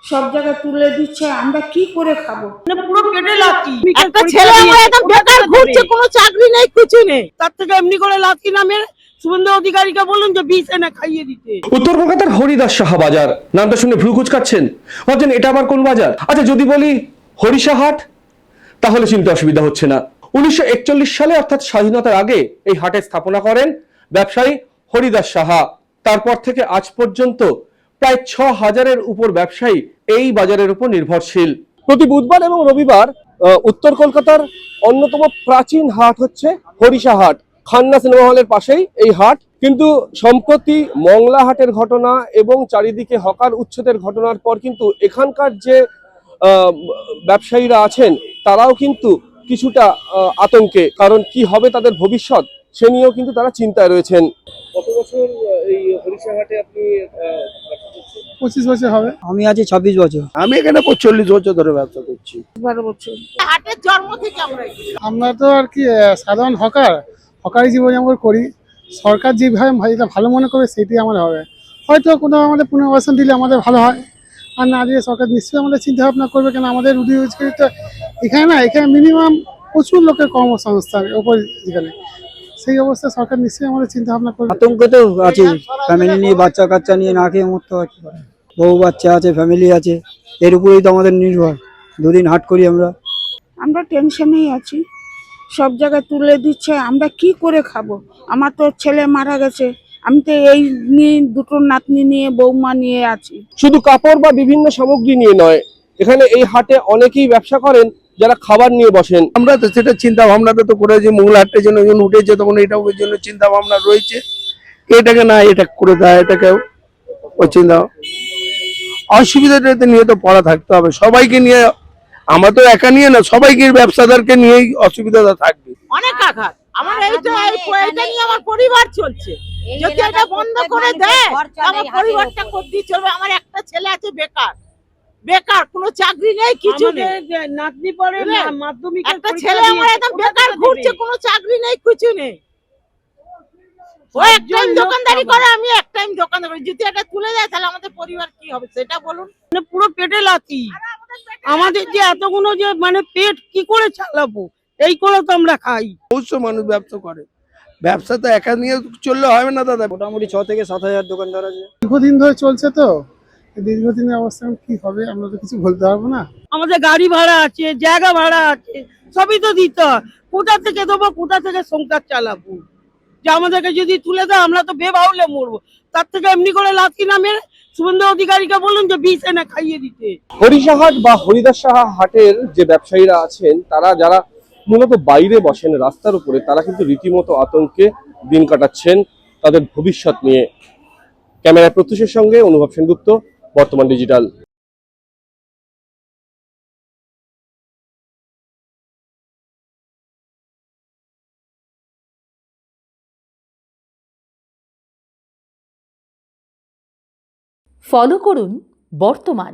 সব জায়গায় তুলে দিচ্ছে, আমরা কি করে খাবো? মানে পুরো পেটে লাথি। একটা ছেলে আমার একদম বেকার ঘুরছে, কোনো চাকরি নেই, কিছু নেই। তার থেকে এমনি করে লাথি নামে শুভেন্দু অধিকারীকে বলুন যে বিষ এনে খাইয়ে দিতে। উত্তর কলকাতার হরিদাস সাহা বাজার নামটা শুনে ভ্রু কুচকাচ্ছেন, ভাবছেন এটা আবার কোন বাজার? আচ্ছা, যদি বলি হরিষা হাট তাহলে চিনতে অসুবিধা হচ্ছে না। 1941 সালে অর্থাৎ স্বাধীনতার আগে এই হাটের স্থাপনা করেন ব্যবসায়ী হরিদাস সাহা। তারপর থেকে আজ পর্যন্ত প্রায় 6000-এর উপর ব্যবসায়ী এই বাজারের উপর নির্ভরশীল। প্রতি বুধবার এবং রবিবার উত্তর কলকাতার অন্যতম প্রাচীন হাট হচ্ছে হরিষা হাট। খান্না সিনেমা হলের পাশেই এই হাট। কিন্তু সম্প্রতি মংলা হাটের ঘটনা এবং চারিদিকে হকার উচ্ছেদের ঘটনার পর কিন্তু এখানকার যে ব্যবসায়ীরা আছেন তারাও কিন্তু কিছুটা আতঙ্কে, কারণ কি হবে তাদের ভবিষ্যৎ সে নিয়েও কিন্তু তারা চিন্তায় রয়েছেন। কত বছর এই হরিষা হাটে আপনি? 25 বছর হবে। আমি আছি 26 বছর। আমি এখানে 40 বছর ধরে ব্যবসা করছি। 12 বছর। হাটের জন্ম থেকে আমরা তো আর কি সাধারণ হকারি জীবনযাপন করি। সরকার যেভাবে এটা ভালো মনে করবে সেটাই আমাদের হবে। হয়তো কোনো আমাদের পুনর্বাসন দিলে আমাদের ভালো হয়, আর না দিয়ে সরকার নিশ্চয়ই আমাদের চিন্তা ভাবনা করবে। কেন আমাদের রুটি রোজগারি তো এখানে মিনিমাম প্রচুর লোকের কর্মসংস্থান ওপর এখানে, সেই অবস্থায় সরকার নিশ্চয়ই আমাদের চিন্তা ভাবনা করবে। আতঙ্ক তো আছে, ফ্যামিলি নিয়ে, বাচ্চা কাচ্চা নিয়ে না খেয়ে মরতে হচ্ছে। বউ বাচ্চা আছে, ফ্যামিলি আছে, এর উপরেই তো আমাদের নির্ভর। দুদিন হাট করি আমরা। আমরা টেনশনেই আছি, সব জায়গায় তুলে দিচ্ছে, আমরা কি করে খাবো? আমার তো ছেলে মারা গেছে, আমি তো এই নিয়ে দুটো নাতনি নিয়ে বৌমা নিয়ে আছি। শুধু কাপড় বা বিভিন্ন সামগ্রী নিয়ে নয়, এখানে এই হাটে অনেকেই ব্যবসা করেন যারা খাবার নিয়ে বসেন। আমরা তো সেটা চিন্তা ভাবনাটা তো করে যে মূল হাটের জন্য যখন উঠেছে তখন এটাও ওই জন্য চিন্তা ভাবনা রয়েছে, এটাকে না এটা করে দেয়, এটাকে ওই চিন্তা অসুবিধাটা নিয়ে তো পড়া থাকতে হবে সবাইকে নিয়ে। আমরা তো একা নিয়ে না, সবাইকে ব্যবসাদারকে নিয়েই অসুবিধাটা থাকবে। অনেক আঘাত আমার, এই তো এটা নিয়ে আমার পরিবার চলছে। যদি এটা বন্ধ করে দেয় আমার পরিবারটা কোথায় চলবে? আমার একটা ছেলে আছে বেকার, কোনো চাকরি নেই, কিছু নেই। নাতনি পড়ে মাধ্যমিক, একটা ছেলে আমার একদম বেকার ঘুরছে, কোনো চাকরি নেই, কিছু নেই। ও এক টাইম দোকানদারি করে, আমি এক টাইম দোকানদারি করি। যদি এটা তুলে দেয় তাহলে আমাদের পরিবার কি হবে সেটা বলুন। মানে পুরো পেটে লাথি। আমাদের যে এতগুলো যে মানে পেট কি করে চালাবো, এই করে তো আমরা খাই। অবশ্য মানুষ ব্যবসা করে, ব্যবসা তো একা নিয়ে চললে হবে না দাদা। মোটামুটি 6 থেকে 7 হাজার দোকানদার আছে। দীর্ঘদিন ধরে চলছে তো, দীর্ঘদিনের অবস্থা কি হবে আমরা তো কিছু বলতে পারবো না। আমাদের গাড়ি ভাড়া আছে, জায়গা ভাড়া আছে, সবই তো দিতে হয়। কোথা থেকে দেবো, কোথা থেকে সংসার চালাবো? যে আমাদেরকে যদি তুলে দেয় আমরা তো বেবাউলে মরবো। তার থেকে এমনি করে লাথি নামে শুভেন্দু অধিকারীকে বলুন যে বিষ এনে খাইয়ে দিতে। হরিষা হাট বা হরিদাস সাহা হাটের যে ব্যবসায়ীরা আছেন তারা যারা মূলত বাইরে বসেন রাস্তার উপরে, তারা কিন্তু রীতিমতো আতঙ্কে দিন কাটাচ্ছেন তাদের ভবিষ্যৎ নিয়ে। ক্যামেরায় প্রত্যুষের সঙ্গে অনুভব সেনগুপ্ত, বর্তমান ডিজিটাল। ফলো করুন বর্তমান।